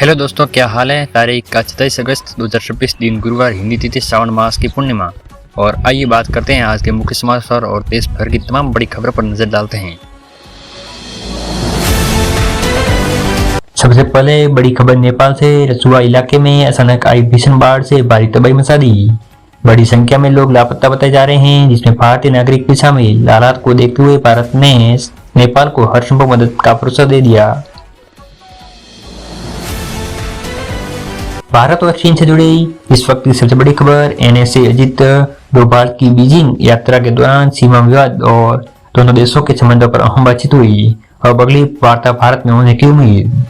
Hello दोस्तों, क्या हाल है। तारीख 27 अगस्त 2026 दिन गुरुवार, हिंदी तिथि श्रावण मास की पूर्णिमा। और आइए बात करते हैं आज के मुख्य समाचार और देश भर की तमाम बड़ी खबरों पर नजर डालते हैं। सबसे पहले बड़ी खबर नेपाल से। रसुआ इलाके में अचानक आई भीषण बाढ़ से भारी तबाही मचा दी। बड़ी संख्या में लोग लापता बताए जा रहे हैं, जिसमें भारतीय नागरिक भी शामिल। हालात को देखते हुए भारत ने नेपाल को हर संभव मदद का भरोसा दे दिया। भारत और चीन से जुड़ी इस वक्त की सबसे बड़ी खबर। एनएसए अजित डोभाल की बीजिंग यात्रा के दौरान सीमा विवाद और दोनों देशों के संबंधों पर अहम बातचीत हुई। अब अगली वार्ता भारत में होने की उम्मीद।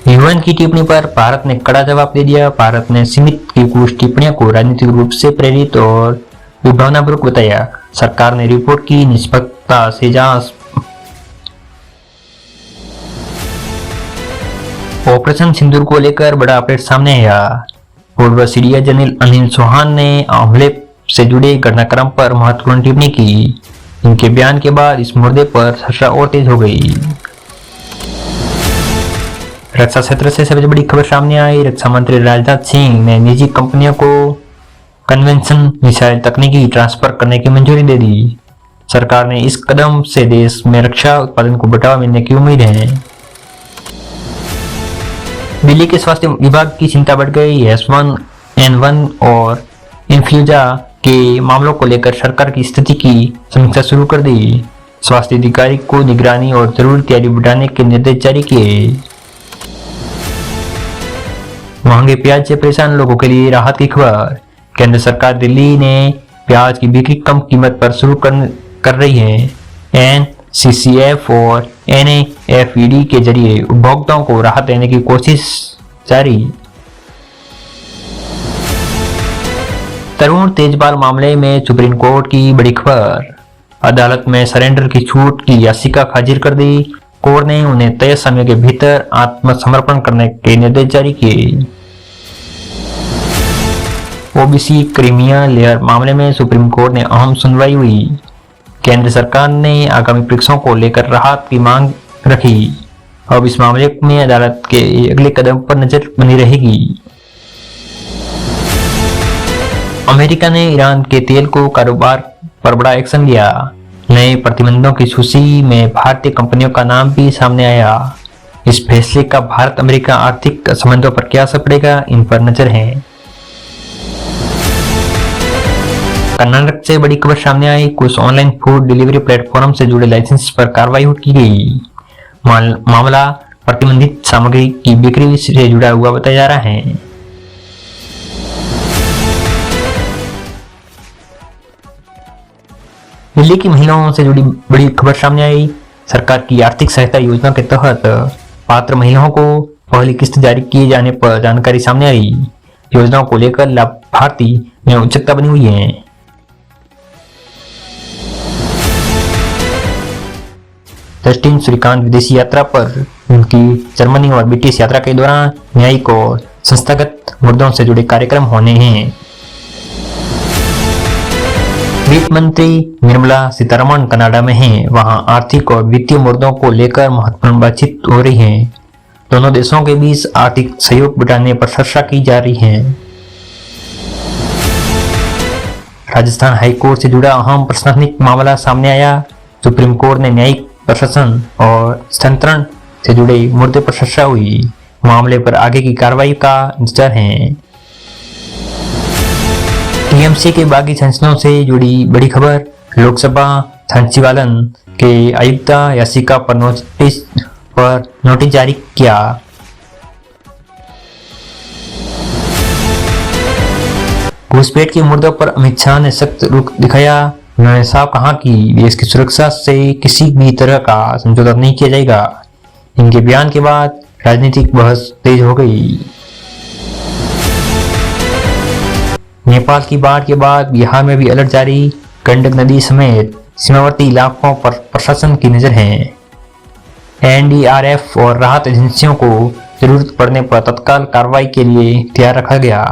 युएन की टिप्पणी पर भारत ने कड़ा जवाब दे दिया। भारत ने सीमित की कुछ टिप्पणियों को राजनीतिक रूप से प्रेरित और विभावनापूर्वक बताया। सरकार ने रिपोर्ट की निष्पक्षता से जांच। ऑपरेशन सिंदूर को लेकर बड़ा अपडेट सामने आया। पूर्व सीडीएस जनरल अनिल चौहान ने हमले से जुड़े घटनाक्रम पर महत्वपूर्ण टिप्पणी की। इनके बयान के बाद इस मुद्दे पर चर्चा और तेज हो गई। रक्षा क्षेत्र से सबसे बड़ी खबर सामने आई। रक्षा मंत्री राजनाथ सिंह ने निजी कंपनियों को कन्वेंशन मिसाइल तकनीकी ट्रांसफर करने की मंजूरी दे दी। सरकार ने इस कदम से देश में रक्षा उत्पादन को बढ़ावा मिलने की उम्मीद है। दिल्ली के स्वास्थ्य विभाग की चिंता बढ़ गई। H1N1 और इन्फ्लुएंजा के मामलों को लेकर सरकार की स्थिति की समीक्षा शुरू कर दी। स्वास्थ्य अधिकारी को निगरानी और जरूरी तैयारी बढ़ाने के निर्देश जारी किए। महंगे प्याज से परेशान लोगों के लिए राहत की खबर। केंद्र सरकार दिल्ली ने प्याज की बिक्री कम कीमत पर शुरू कर रही है। NCCF और NAFED के जरिए उपभोक्ताओं को राहत देने की कोशिश जारी। तरुण तेजपाल मामले में सुप्रीम कोर्ट की बड़ी खबर। अदालत में सरेंडर की छूट की याचिका खारिज कर दी। कोर्ट ने उन्हें तय समय के भीतर आत्मसमर्पण करने के निर्देश जारी किए। ओबीसी क्रीमिया लेयर मामले में सुप्रीम कोर्ट ने अहम सुनवाई हुई। केंद्र सरकार ने आगामी परीक्षाओं को लेकर राहत की मांग रखी। अब इस मामले में अदालत के अगले कदम पर नजर बनी रहेगी। अमेरिका ने ईरान के तेल को कारोबार पर बड़ा एक्शन लिया। नए प्रतिबंधों की सूची में भारतीय कंपनियों का नाम भी सामने आया। इस फैसले का भारत अमेरिका आर्थिक संबंधों पर क्या असर पड़ेगा, इन पर नजर है। कर्नाटक से बड़ी खबर सामने आई। कुछ ऑनलाइन फूड डिलीवरी प्लेटफॉर्म से जुड़े लाइसेंस पर कार्रवाई की गई। मामला प्रतिबंधित सामग्री की बिक्री से जुड़ा हुआ बताया जा रहा है। दिल्ली की महिलाओं से जुड़ी बड़ी खबर सामने आई। सरकार की आर्थिक सहायता योजना के तहत पात्र महिलाओं को पहली किस्त जारी किए जाने पर जानकारी सामने आई। योजनाओं को लेकर लाभार्थी में उत्सुकता बनी हुई है। जस्टिन श्रीकांत विदेशी यात्रा पर। उनकी जर्मनी और ब्रिटिश यात्रा के दौरान न्यायिक और संस्थागत मुद्दों से जुड़े कार्यक्रम होने हैं। वित्त मंत्री निर्मला सीतारमण कनाडा में हैं। वहां आर्थिक और वित्तीय मुद्दों को लेकर महत्वपूर्ण बातचीत हो रही है। दोनों देशों के बीच आर्थिक सहयोग बढ़ाने पर चर्चा की जा रही है। राजस्थान हाईकोर्ट से जुड़ा अहम प्रशासनिक मामला सामने आया। सुप्रीम कोर्ट ने न्यायिक प्रशासन और स्थानांतरण से जुड़े मुद्दे पर चर्चा हुई। मामले पर आगे की कार्रवाई का इंतजार है। टीएमसी के बागी सांसदों से जुड़ी बड़ी खबर। लोकसभा सचिवालय के आयुक्त याचिका पर नोटिस जारी किया। घुसपैठ के मुद्दों पर अमित शाह ने सख्त रुख दिखाया। उन्होंने साफ कहा कि देश की सुरक्षा से किसी भी तरह का समझौता नहीं किया जाएगा। इनके बयान के बाद राजनीतिक बहस तेज हो गई। नेपाल की बाढ़ के बाद बिहार में भी अलर्ट जारी। गंडक नदी समेत सीमावर्ती इलाकों पर प्रशासन की नजर है। एनडीआरएफ और राहत एजेंसियों को जरूरत पड़ने पर तत्काल कार्रवाई के लिए तैयार रखा गया।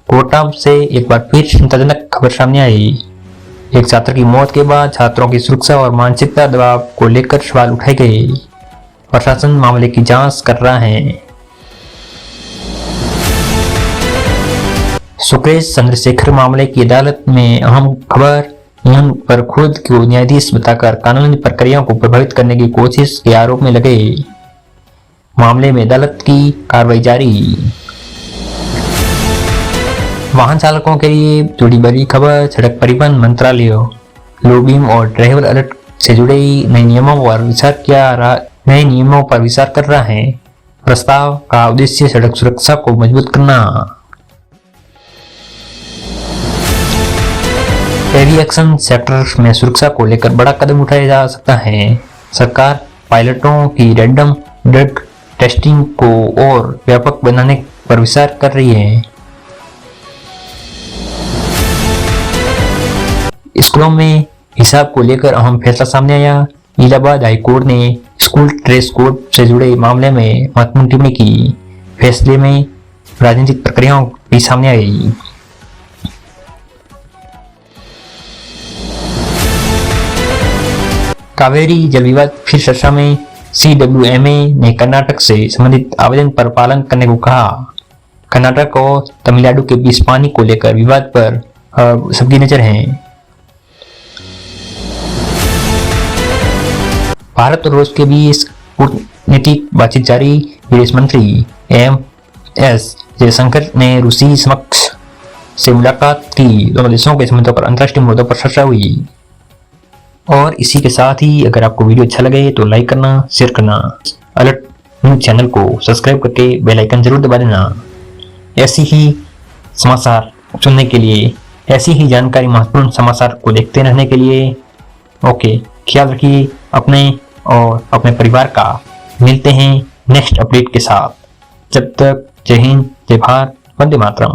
कोटा से एक बार फिर चिंताजनक खबर सामने आई। एक छात्र की मौत के बाद छात्रों की सुरक्षा और मानसिकता दबाव को लेकर सवाल उठाए गए। प्रशासन मामले की जांच कर रहा है। सुकेश चंद्रशेखर मामले की अदालत में अहम खबर। यून पर खुद को न्यायाधीश बताकर कानूनी प्रक्रियाओं को प्रभावित करने की कोशिश के आरोप में लगे। मामले में अदालत की कार्रवाई जारी। वाहन चालकों के लिए जुड़ी बड़ी खबर। सड़क परिवहन मंत्रालय लो बीम और ड्राइवर अलर्ट से जुड़े नए नियमों पर विचार कर रहा है। प्रस्ताव का उद्देश्य सड़क सुरक्षा को मजबूत करना। एविएशन सेक्टर में सुरक्षा को लेकर बड़ा कदम उठाया जा सकता है। सरकार पायलटों की रैंडम ड्रग टेस्टिंग को और व्यापक बनाने पर विचार कर रही है। स्कूलों में हिसाब को लेकर अहम फैसला सामने आया। इलाहाबाद हाईकोर्ट ने स्कूल ड्रेस कोड से जुड़े मामले में महत्वपूर्ण टिप्पणी की। फैसले में राजनीतिक प्रक्रियाओं भी सामने आई। कावेरी जल विवाद फिर चर्चा में। CWMA ने कर्नाटक से संबंधित आवेदन पर पालन करने को कहा। कर्नाटक और तमिलनाडु के बीच पानी को लेकर विवाद पर सबकी नजर है। भारत और रूस के बीच कूटनीतिक बातचीत जारी। विदेश मंत्री MS जयशंकर ने रूसी समक्ष से मुलाकात की। दोनों देशों के संबंधों पर अंतर्राष्ट्रीय मुद्दों पर चर्चा हुई। और इसी के साथ ही अगर आपको वीडियो अच्छा लगे तो लाइक करना, शेयर करना, अलर्ट न्यूज चैनल को सब्सक्राइब करके बेल आइकन जरूर दबा देना। ऐसी ही समाचार सुनने के लिए, ऐसी ही जानकारी महत्वपूर्ण समाचार को देखते रहने के लिए ओके, ख्याल रखिए अपने और अपने परिवार का। मिलते हैं नेक्स्ट अपडेट के साथ। जब तक जय हिंद, जय भारत, वंदे मातरम।